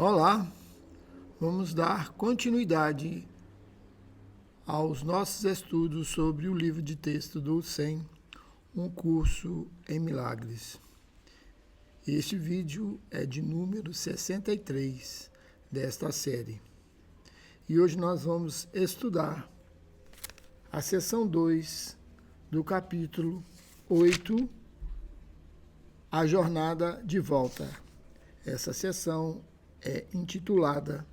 Olá, vamos dar continuidade aos nossos estudos sobre o livro de texto do SEM, um curso em milagres. Este vídeo é de número 63 desta série. E hoje nós vamos estudar a seção 2 do capítulo 8, A Jornada de Volta. Essa seção é intitulada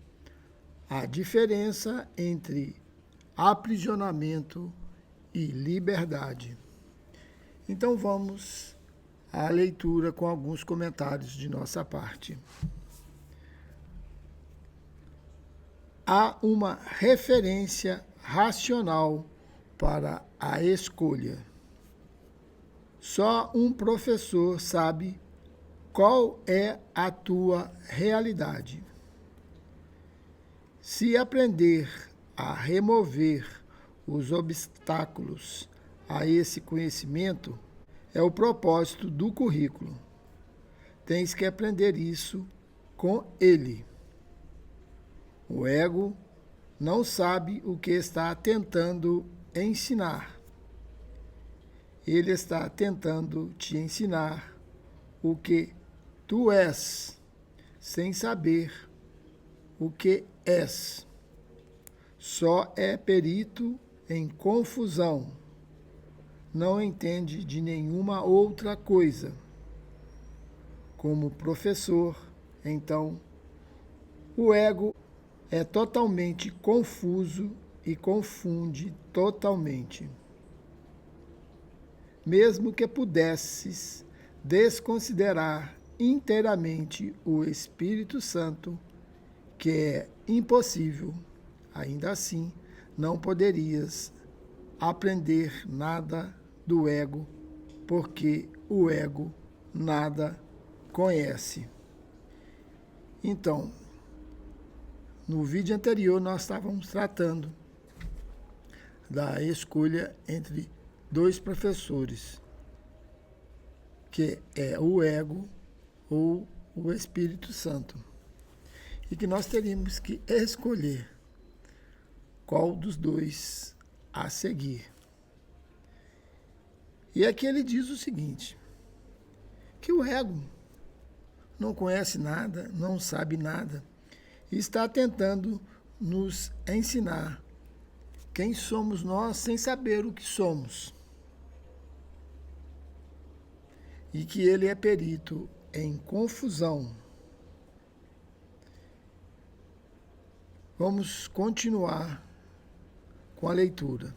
A Diferença entre Aprisionamento e Liberdade. Então vamos à leitura com alguns comentários de nossa parte. Há uma referência racional para a escolha. Só um professor sabe qual é a tua realidade. Se aprender a remover os obstáculos a esse conhecimento, é o propósito do currículo. Tens que aprender isso com ele. O ego não sabe o que está tentando ensinar. Ele está tentando te ensinar o que tu és, sem saber o que és. Só é perito em confusão. Não entende de nenhuma outra coisa. Como professor, então, o ego é totalmente confuso e confunde totalmente. Mesmo que pudesses desconsiderar inteiramente o Espírito Santo, que é impossível, ainda assim não poderias aprender nada do ego, porque o ego nada conhece. Então, no vídeo anterior nós estávamos tratando da escolha entre dois professores, que é o ego ou o Espírito Santo, e que nós teríamos que escolher qual dos dois a seguir. E aqui ele diz o seguinte, que o ego não conhece nada, não sabe nada, e está tentando nos ensinar quem somos nós sem saber o que somos. E que ele é perito em confusão. Vamos continuar com a leitura.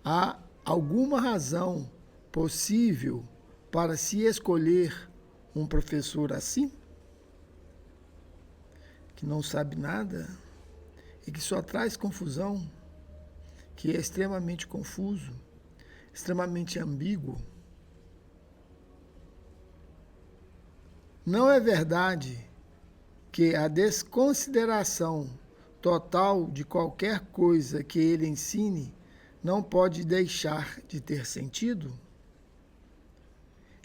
Há alguma razão possível para se escolher um professor assim? Que não sabe nada e que só traz confusão, que é extremamente confuso, extremamente ambíguo? Não é verdade que a desconsideração total de qualquer coisa que ele ensine não pode deixar de ter sentido?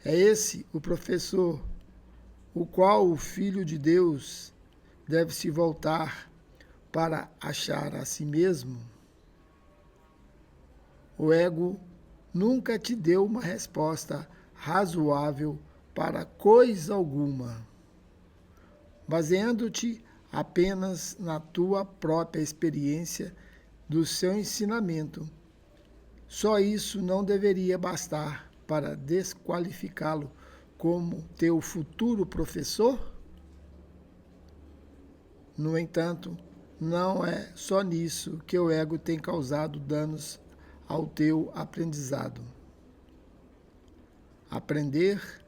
É esse o professor, o qual o Filho de Deus deve se voltar para achar a si mesmo? O ego nunca te deu uma resposta razoável para coisa alguma, baseando-te apenas na tua própria experiência do seu ensinamento. Só isso não deveria bastar para desqualificá-lo como teu futuro professor? No entanto, não é só nisso que o ego tem causado danos ao teu aprendizado. Aprender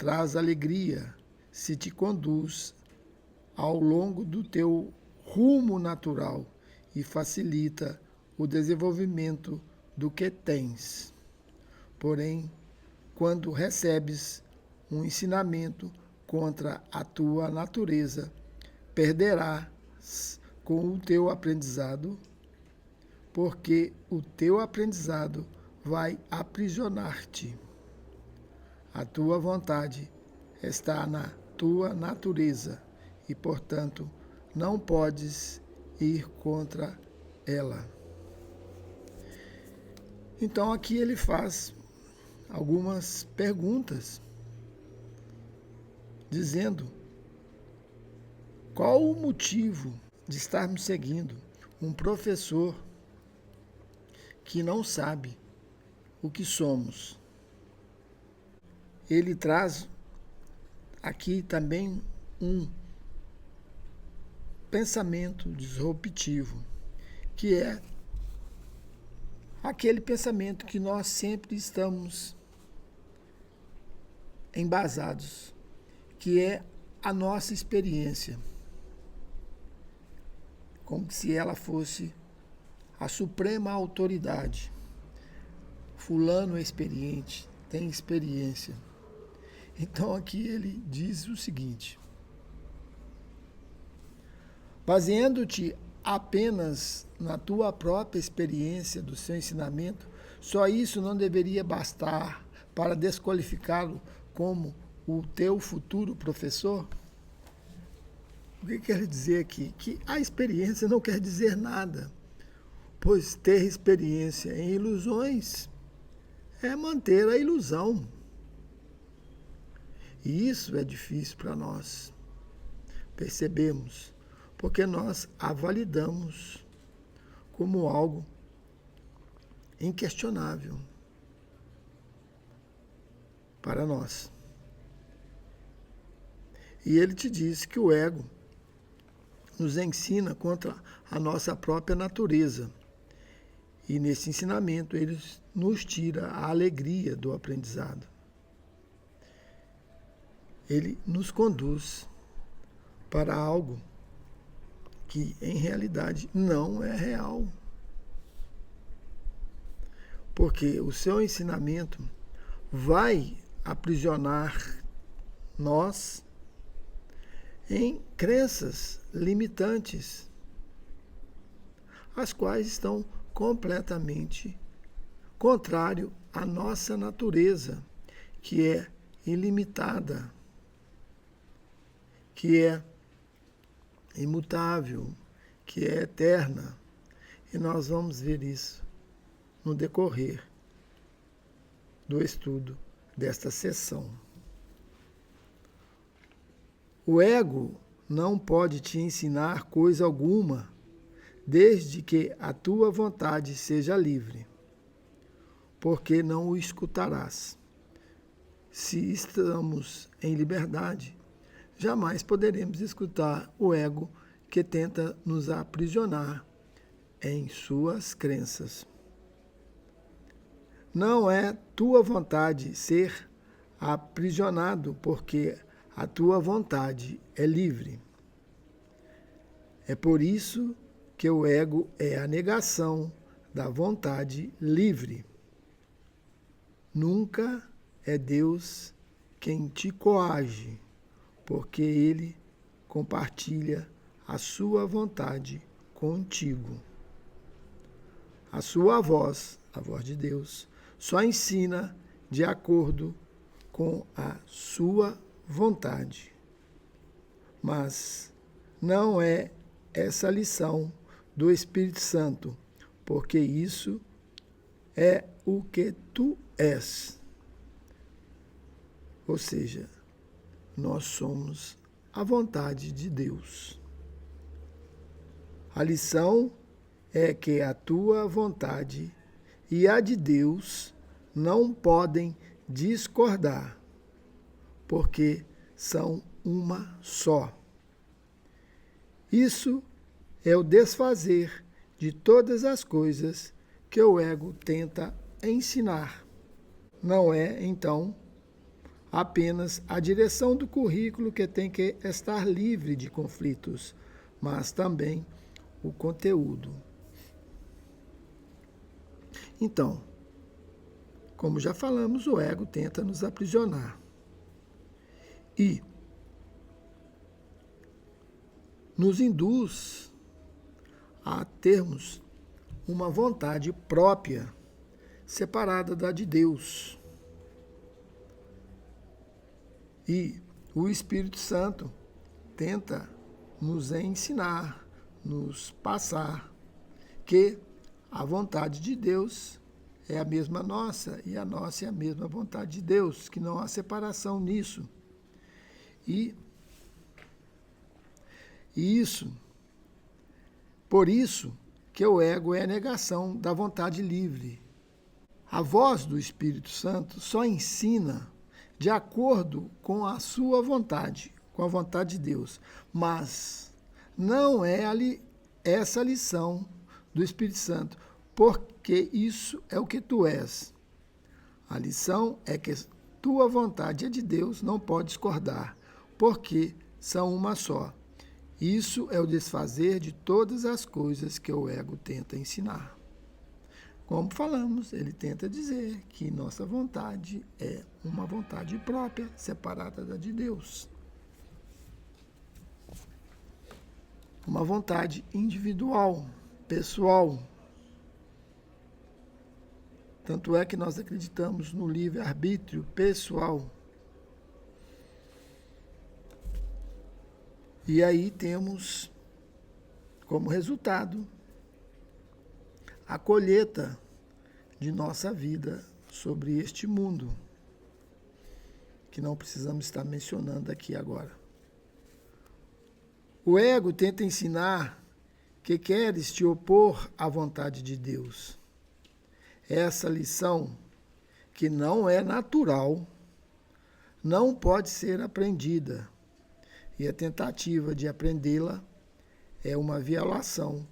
traz alegria se te conduz ao longo do teu rumo natural e facilita o desenvolvimento do que tens. Porém, quando recebes um ensinamento contra a tua natureza, perderás com o teu aprendizado, porque o teu aprendizado vai aprisionar-te. A tua vontade está na tua natureza e, portanto, não podes ir contra ela. Então aqui ele faz algumas perguntas, dizendo qual o motivo de estarmos seguindo um professor que não sabe o que somos. Ele traz aqui também um pensamento disruptivo, que é aquele pensamento que nós sempre estamos embasados, que é a nossa experiência, como se ela fosse a suprema autoridade. Fulano é experiente, tem experiência. Então aqui ele diz o seguinte: baseando-te apenas na tua própria experiência do seu ensinamento, só isso não deveria bastar para desqualificá-lo como o teu futuro professor? O que quer dizer aqui? Que a experiência não quer dizer nada, pois ter experiência em ilusões é manter a ilusão. E isso é difícil para nós percebermos, porque nós a validamos como algo inquestionável para nós. E ele te diz que o ego nos ensina contra a nossa própria natureza. E nesse ensinamento ele nos tira a alegria do aprendizado. Ele nos conduz para algo que em realidade não é real. Porque o seu ensinamento vai aprisionar nós em crenças limitantes, as quais estão completamente contrário à nossa natureza, que é ilimitada, que é imutável, que é eterna. E nós vamos ver isso no decorrer do estudo desta sessão. O ego não pode te ensinar coisa alguma, desde que a tua vontade seja livre, porque não o escutarás. Se estamos em liberdade, jamais poderemos escutar o ego que tenta nos aprisionar em suas crenças. Não é tua vontade ser aprisionado, porque a tua vontade é livre. É por isso que o ego é a negação da vontade livre. Nunca é Deus quem te coage, porque Ele compartilha a sua vontade contigo. A sua voz, a voz de Deus, só ensina de acordo com a sua vontade. Mas não é essa lição do Espírito Santo, porque isso é o que tu és. Ou seja, nós somos a vontade de Deus. A lição é que a tua vontade e a de Deus não podem discordar, porque são uma só. Isso é o desfazer de todas as coisas que o ego tenta ensinar. Não é, então, apenas a direção do currículo que tem que estar livre de conflitos, mas também o conteúdo. Então, como já falamos, o ego tenta nos aprisionar. E nos induz a termos uma vontade própria, separada da de Deus. E O Espírito Santo tenta nos ensinar, nos passar que a vontade de Deus é a mesma nossa e a nossa é a mesma vontade de Deus, que não há separação nisso. E por isso que o ego é a negação da vontade livre. A voz do Espírito Santo só ensina de acordo com a sua vontade, com a vontade de Deus. Mas não é essa lição do Espírito Santo, porque isso é o que tu és. A lição é que tua vontade é de Deus, não pode discordar, porque são uma só. Isso é o desfazer de todas as coisas que o ego tenta ensinar. Como falamos, ele tenta dizer que nossa vontade é uma vontade própria, separada da de Deus. Uma vontade individual, pessoal. Tanto é que nós acreditamos no livre-arbítrio pessoal. E aí temos como resultado a colheita de nossa vida sobre este mundo, que não precisamos estar mencionando aqui agora. O ego tenta ensinar que queres te opor à vontade de Deus. Essa lição, que não é natural, não pode ser aprendida, e a tentativa de aprendê-la é uma violação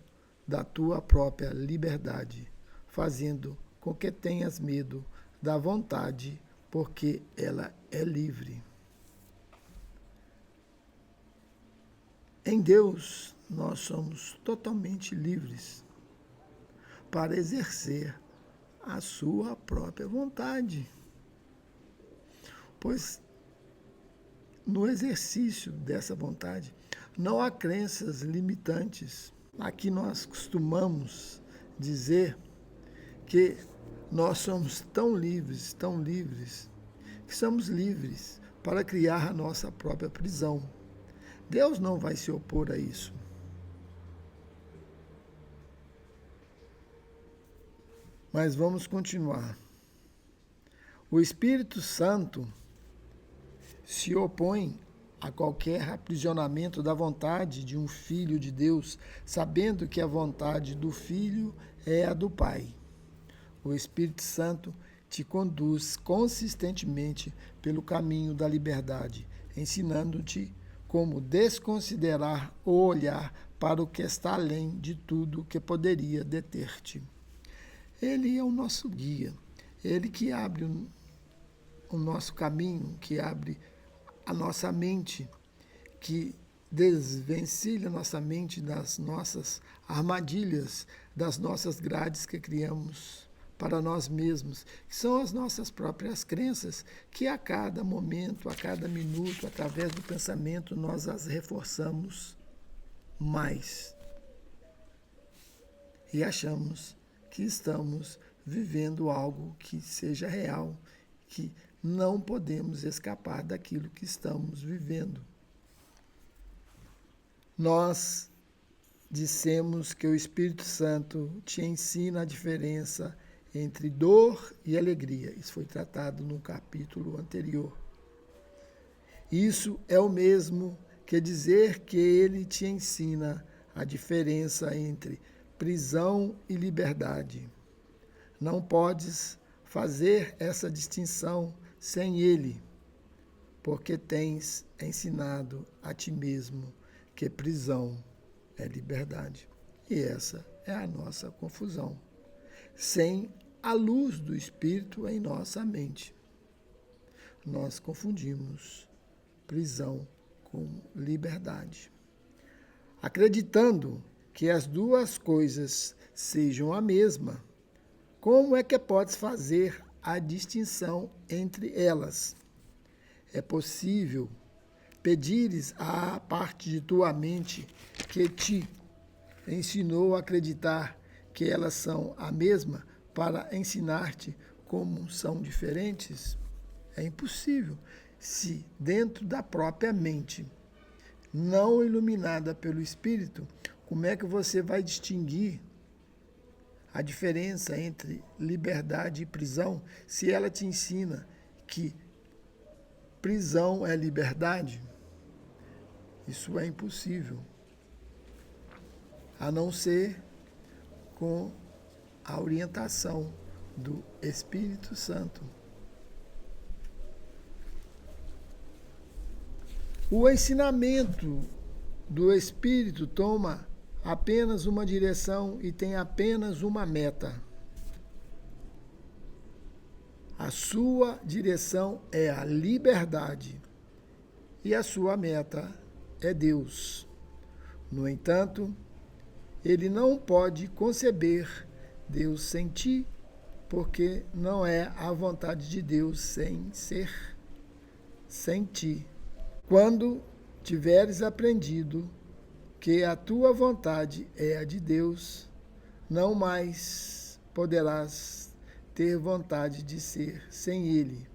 da tua própria liberdade, fazendo com que tenhas medo da vontade, porque ela é livre. Em Deus, nós somos totalmente livres para exercer a sua própria vontade. Pois no exercício dessa vontade não há crenças limitantes. Aqui nós costumamos dizer que nós somos tão livres, que somos livres para criar a nossa própria prisão. Deus não vai se opor a isso. Mas vamos continuar. O Espírito Santo se opõe a qualquer aprisionamento da vontade de um filho de Deus, sabendo que a vontade do filho é a do Pai. O Espírito Santo te conduz consistentemente pelo caminho da liberdade, ensinando-te como desconsiderar ou olhar para o que está além de tudo que poderia deter-te. Ele é o nosso guia, ele que abre o nosso caminho, que abre a nossa mente, que desvencilha a nossa mente das nossas armadilhas, das nossas grades que criamos para nós mesmos, que são as nossas próprias crenças, que a cada momento, a cada minuto, através do pensamento, nós as reforçamos mais. E achamos que estamos vivendo algo que seja real, que não podemos escapar daquilo que estamos vivendo. Nós dissemos que o Espírito Santo te ensina a diferença entre dor e alegria. Isso foi tratado no capítulo anterior. Isso é o mesmo que dizer que ele te ensina a diferença entre prisão e liberdade. Não podes fazer essa distinção sem ele, porque tens ensinado a ti mesmo que prisão é liberdade. E essa é a nossa confusão. Sem a luz do Espírito em nossa mente, nós confundimos prisão com liberdade. Acreditando que as duas coisas sejam a mesma, como é que podes fazer a distinção entre elas? É possível pedires à parte de tua mente que te ensinou a acreditar que elas são a mesma para ensinar-te como são diferentes? É impossível. se dentro da própria mente, não iluminada pelo Espírito, como é que você vai distinguir a diferença entre liberdade e prisão, se ela te ensina que prisão é liberdade? Isso é impossível, a não ser com a orientação do Espírito Santo. O ensinamento do Espírito toma apenas uma direção e tem apenas uma meta. A sua direção é a liberdade e a sua meta é Deus. No entanto, ele não pode conceber Deus sem ti, porque não é a vontade de Deus sem ser sem ti. Quando tiveres aprendido que a tua vontade é a de Deus, não mais poderás ter vontade de ser sem Ele,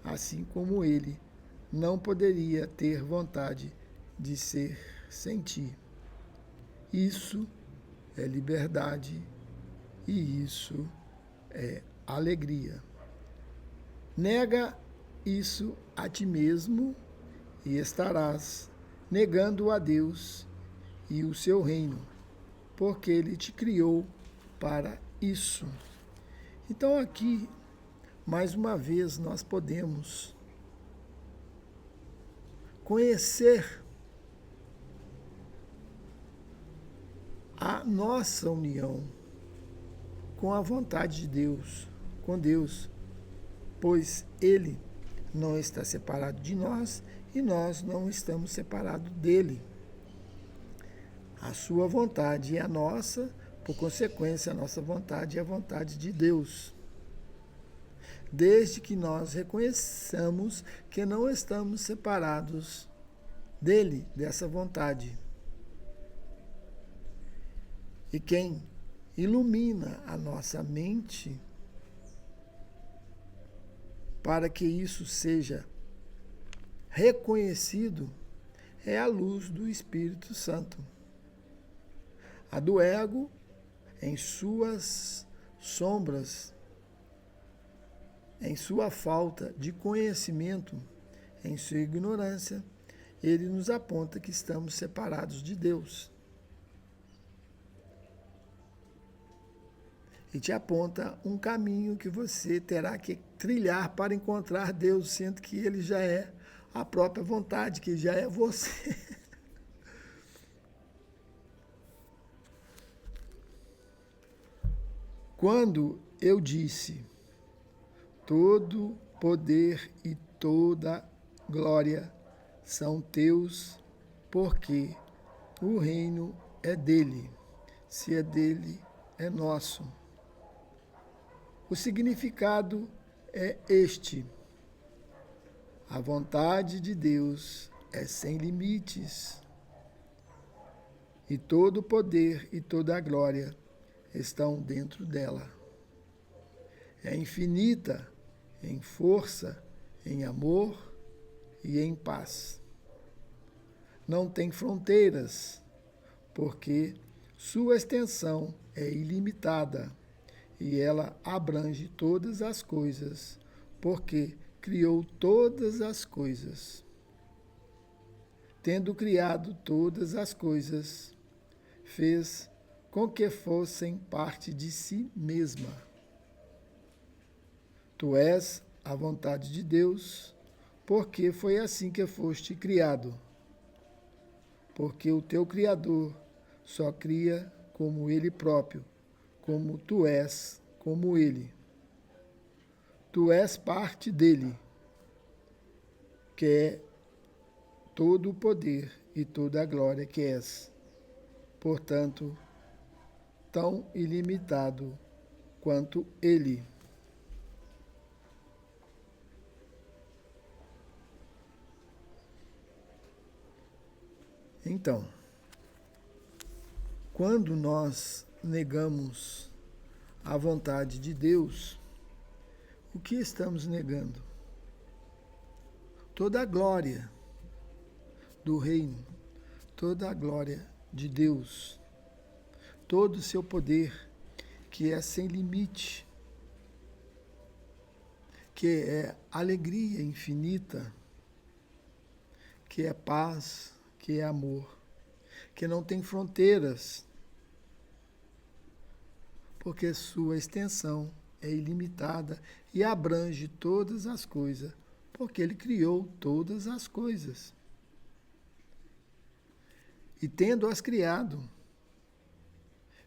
assim como Ele não poderia ter vontade de ser sem ti. Isso é liberdade e isso é alegria. Nega isso a ti mesmo e estarás negando a Deus e o seu reino, porque Ele te criou para isso. Então aqui, mais uma vez, nós podemos conhecer a nossa união com a vontade de Deus, com Deus, pois Ele não está separado de nós e nós não estamos separados dele. A sua vontade é a nossa, por consequência, a nossa vontade é a vontade de Deus. Desde que nós reconheçamos que não estamos separados dele, dessa vontade. E quem ilumina a nossa mente para que isso seja reconhecido é a luz do Espírito Santo. A do ego, em suas sombras, em sua falta de conhecimento, em sua ignorância, ele nos aponta que estamos separados de Deus. E te aponta um caminho que você terá que trilhar para encontrar Deus, sendo que Ele já é a própria vontade, que já é você. Quando eu disse, todo poder e toda glória são teus, porque o reino é dele, se é dele, é nosso. O significado é este: a vontade de Deus é sem limites, e todo o poder e toda a glória estão dentro dela. É infinita em força, em amor e em paz. Não tem fronteiras, porque sua extensão é ilimitada e ela abrange todas as coisas, porque criou todas as coisas. Tendo criado todas as coisas, fez com que fossem parte de si mesma. Tu és a vontade de Deus, porque foi assim que foste criado. Porque o teu Criador só cria como Ele próprio, como tu és, como Ele. Tu és parte dele, que é todo o poder e toda a glória que és. Portanto, tão ilimitado quanto Ele. Então, quando nós negamos a vontade de Deus, o que estamos negando? toda a glória do reino, toda a glória de Deus, todo o seu poder, que é sem limite, que é alegria infinita, que é paz, que é amor, que não tem fronteiras, porque sua extensão é ilimitada e abrange todas as coisas, porque ele criou todas as coisas. E tendo-as criado,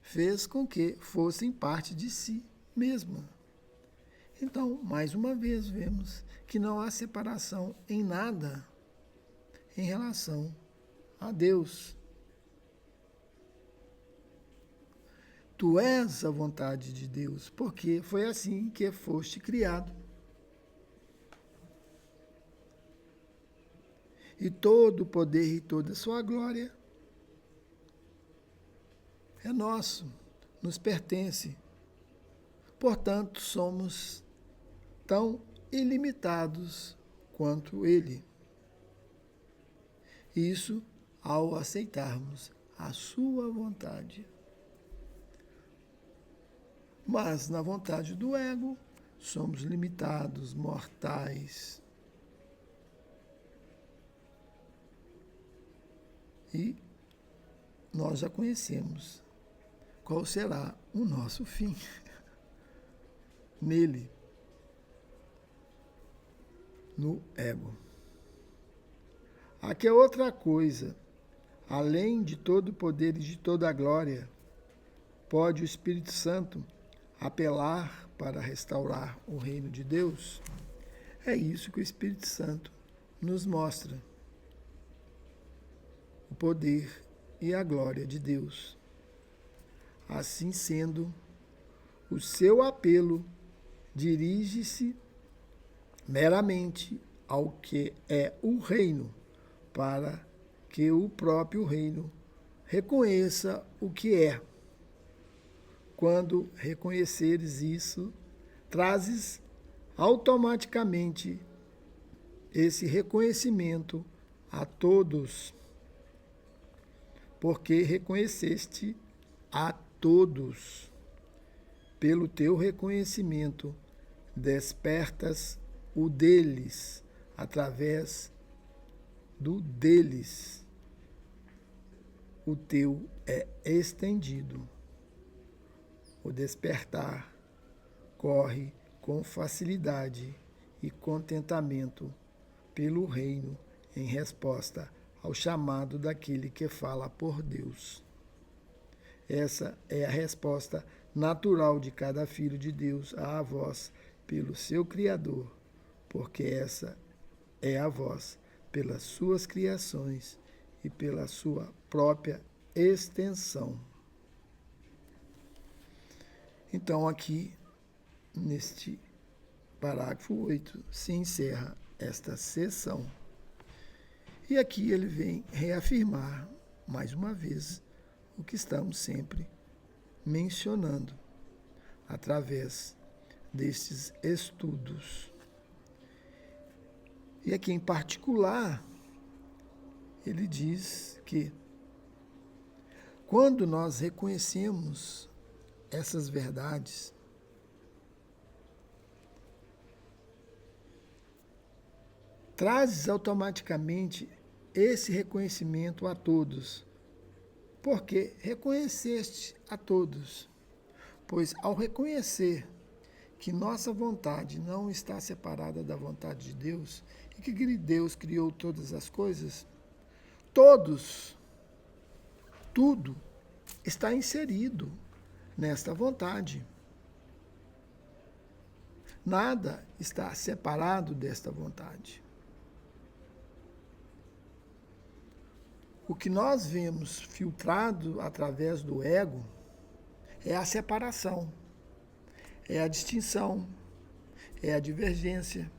fez com que fossem parte de si mesma. Então, mais uma vez, vemos que não há separação em nada em relação a Deus. Tu és a vontade de Deus, porque foi assim que foste criado. E todo o poder e toda a sua glória é nosso, nos pertence. Portanto, somos tão ilimitados quanto Ele. Isso ao aceitarmos a sua vontade. Mas na vontade do ego, somos limitados, mortais. E nós já conhecemos qual será o nosso fim nele, no ego. Aqui é outra coisa. Além de todo o poder e de toda a glória, pode o Espírito Santo apelar para restaurar o reino de Deus? É isso que o Espírito Santo nos mostra. O poder e a glória de Deus. Assim sendo, o seu apelo dirige-se meramente ao que é o reino, para que o próprio reino reconheça o que é. Quando reconheceres isso, trazes automaticamente esse reconhecimento a todos, porque reconheceste a todos. Pelo teu reconhecimento, despertas o deles, através do deles. O teu é estendido. O despertar corre com facilidade e contentamento pelo reino em resposta ao chamado daquele que fala por Deus. Essa é a resposta natural de cada filho de Deus à voz pelo seu Criador, porque essa é a voz pelas suas criações e pela sua própria extensão. Então, aqui, neste parágrafo 8, se encerra esta sessão. E aqui ele vem reafirmar, mais uma vez, o que estamos sempre mencionando, através destes estudos. E aqui, em particular, ele diz que quando nós reconhecemos essas verdades, trazes automaticamente esse reconhecimento a todos, porque reconheceste a todos. Pois ao reconhecer que nossa vontade não está separada da vontade de Deus, e que Deus criou todas as coisas, todos, tudo está inserido nesta vontade. Nada está separado desta vontade. O que nós vemos filtrado através do ego é a separação, é a distinção, é a divergência,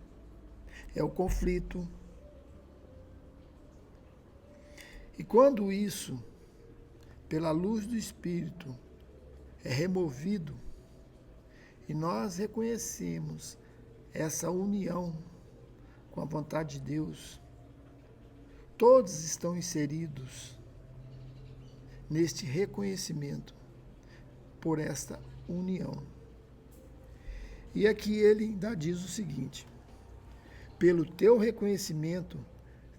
é o conflito. E quando isso, pela luz do Espírito, é removido, e nós reconhecemos essa união com a vontade de Deus, todos estão inseridos neste reconhecimento por esta união. E aqui ele ainda diz o seguinte: pelo teu reconhecimento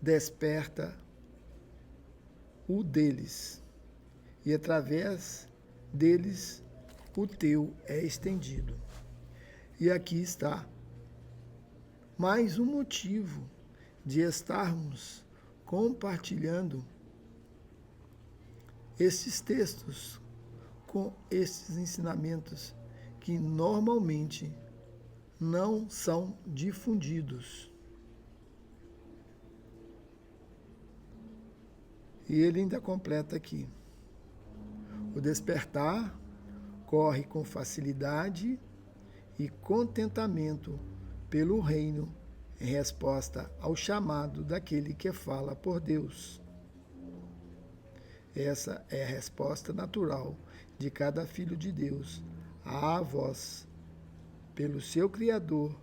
desperta o deles, e através deles o teu é estendido. E aqui está mais um motivo de estarmos compartilhando esses textos com esses ensinamentos que normalmente não são difundidos. E ele ainda completa aqui: o despertar corre com facilidade e contentamento pelo reino em resposta ao chamado daquele que fala por Deus. Essa é a resposta natural de cada filho de Deus à voz pelo seu Criador,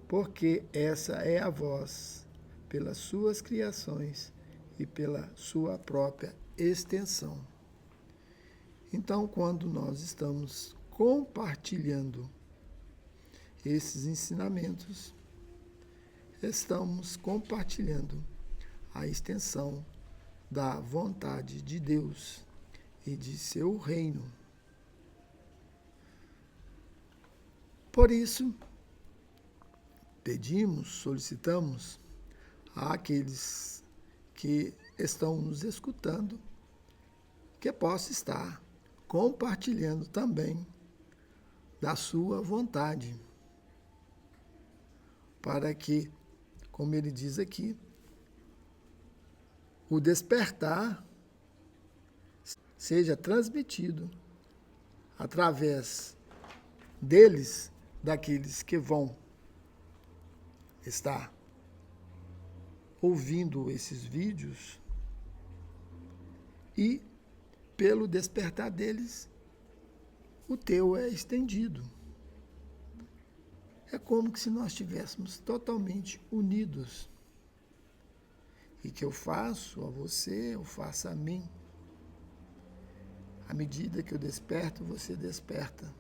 porque essa é a voz pelas suas criações e pela sua própria extensão. Então, quando nós estamos compartilhando esses ensinamentos, estamos compartilhando a extensão da vontade de Deus e de seu reino. Por isso, pedimos, solicitamos àqueles que estão nos escutando que possa estar compartilhando também da sua vontade, para que, como ele diz aqui, o despertar seja transmitido através deles, daqueles que vão estar ouvindo esses vídeos, e pelo despertar deles, o teu é estendido. É como se nós estivéssemos totalmente unidos. E que eu faço a você, eu faço a mim. À medida que eu desperto, você desperta.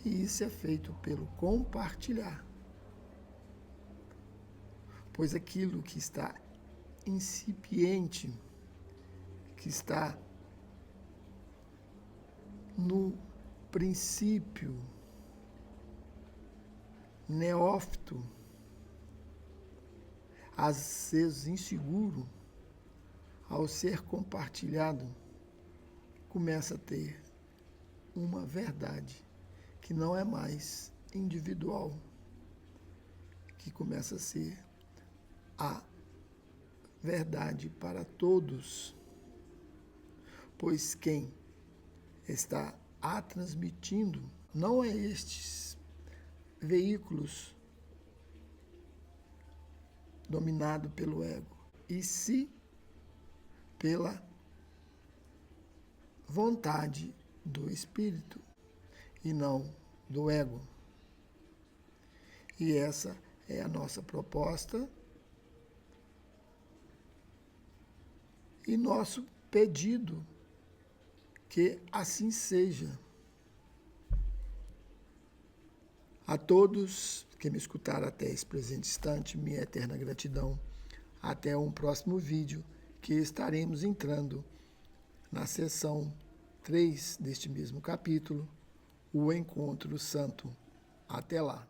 E isso é feito pelo compartilhar. Pois aquilo que está incipiente, que está no princípio, neófito, às vezes inseguro, ao ser compartilhado, começa a ter uma verdade que não é mais individual, que começa a ser a verdade para todos, pois quem está a transmitindo não é estes veículos dominado pelo ego, e sim pela vontade do espírito e não do ego. E essa é a nossa proposta e nosso pedido, que assim seja. A todos que me escutaram até esse presente instante, minha eterna gratidão. Até um próximo vídeo, que estaremos entrando na seção 3 deste mesmo capítulo, o Encontro Santo. Até lá.